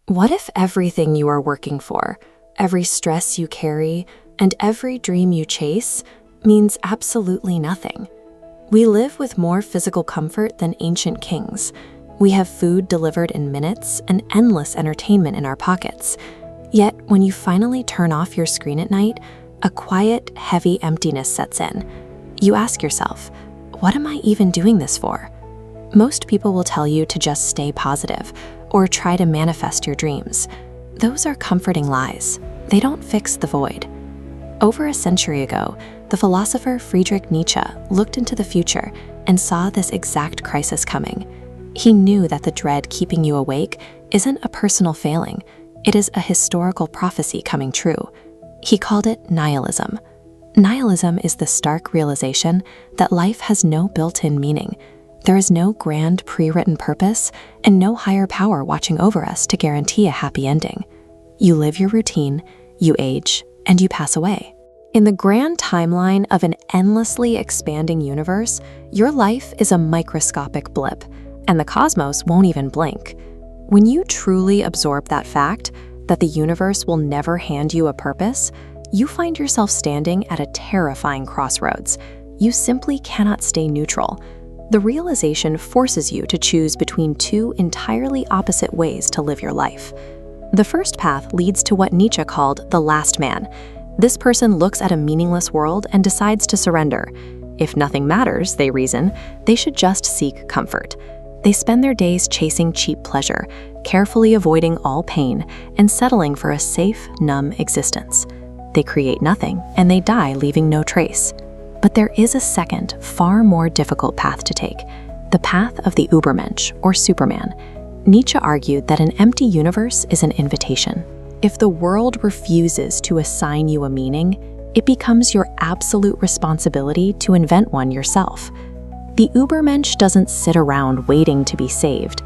What if everything you are working for, every stress you carry, and every dream you chase means absolutely nothing? We live with more physical comfort than ancient kings. We have food delivered in minutes and endless entertainment in our pockets. Yet, when you finally turn off your screen at night, a quiet, heavy emptiness sets in. You ask yourself, what am I even doing this for? Most people will tell you to just stay positive or try to manifest your dreams. Those are comforting lies. They don't fix the void. Over a century ago, the philosopher Friedrich Nietzsche looked into the future and saw this exact crisis coming. He knew that the dread keeping you awake isn't a personal failing. It is a historical prophecy coming true. He called it nihilism. Nihilism is the stark realization that life has no built-in meaning. There is no grand pre-written purpose and no higher power watching over us to guarantee a happy ending. You live your routine, you age, and you pass away. In the grand timeline of an endlessly expanding universe, your life is a microscopic blip, and the cosmos won't even blink. When you truly absorb that fact, that the universe will never hand you a purpose, you find yourself standing at a terrifying crossroads. You simply cannot stay neutral. The realization forces you to choose between two entirely opposite ways to live your life. The first path leads to what Nietzsche called the last man. This person looks at a meaningless world and decides to surrender. If nothing matters, they reason, they should just seek comfort. They spend their days chasing cheap pleasure, carefully avoiding all pain, and settling for a safe, numb existence. They create nothing, and they die leaving no trace. But there is a second, far more difficult path to take, the path of the Ubermensch, or Superman. Nietzsche argued that an empty universe is an invitation. If the world refuses to assign you a meaning, it becomes your absolute responsibility to invent one yourself. The Ubermensch doesn't sit around waiting to be saved.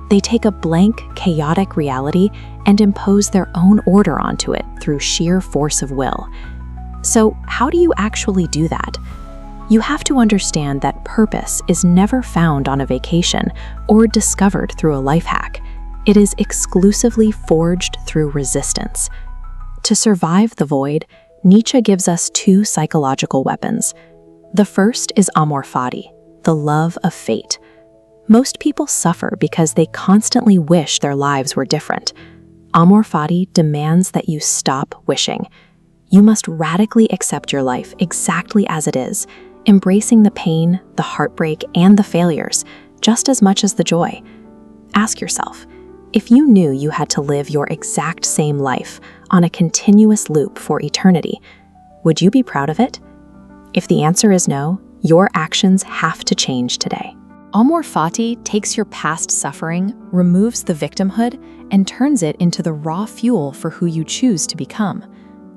They take a blank, chaotic reality and impose their own order onto it through sheer force of will. So, how do you actually do that? You have to understand that purpose is never found on a vacation or discovered through a life hack. It is exclusively forged through resistance. To survive the void, Nietzsche gives us two psychological weapons. The first is Amor Fati, the love of fate. Most people suffer because they constantly wish their lives were different. Amor Fati demands that you stop wishing. You must radically accept your life exactly as it is, embracing the pain, the heartbreak, and the failures, just as much as the joy. Ask yourself, if you knew you had to live your exact same life on a continuous loop for eternity, would you be proud of it? If the answer is no, your actions have to change today. Amor Fati takes your past suffering, removes the victimhood, and turns it into the raw fuel for who you choose to become.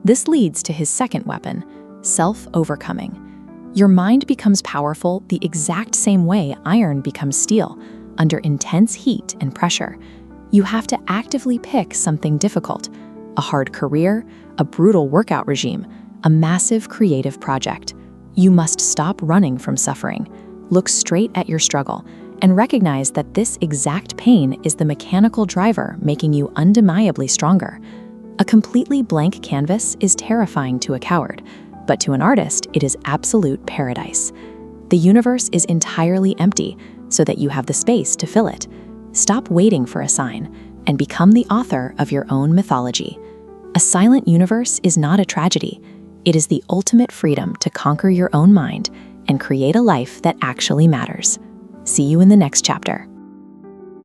This leads to his second weapon, self-overcoming. Your mind becomes powerful the exact same way iron becomes steel, under intense heat and pressure. You have to actively pick something difficult, a hard career, a brutal workout regime, a massive creative project. You must stop running from suffering, look straight at your struggle, and recognize that this exact pain is the mechanical driver making you undeniably stronger. A completely blank canvas is terrifying to a coward, but to an artist, it is absolute paradise. The universe is entirely empty so that you have the space to fill it. Stop waiting for a sign and become the author of your own mythology. A silent universe is not a tragedy. It is the ultimate freedom to conquer your own mind and create a life that actually matters. See you in the next chapter.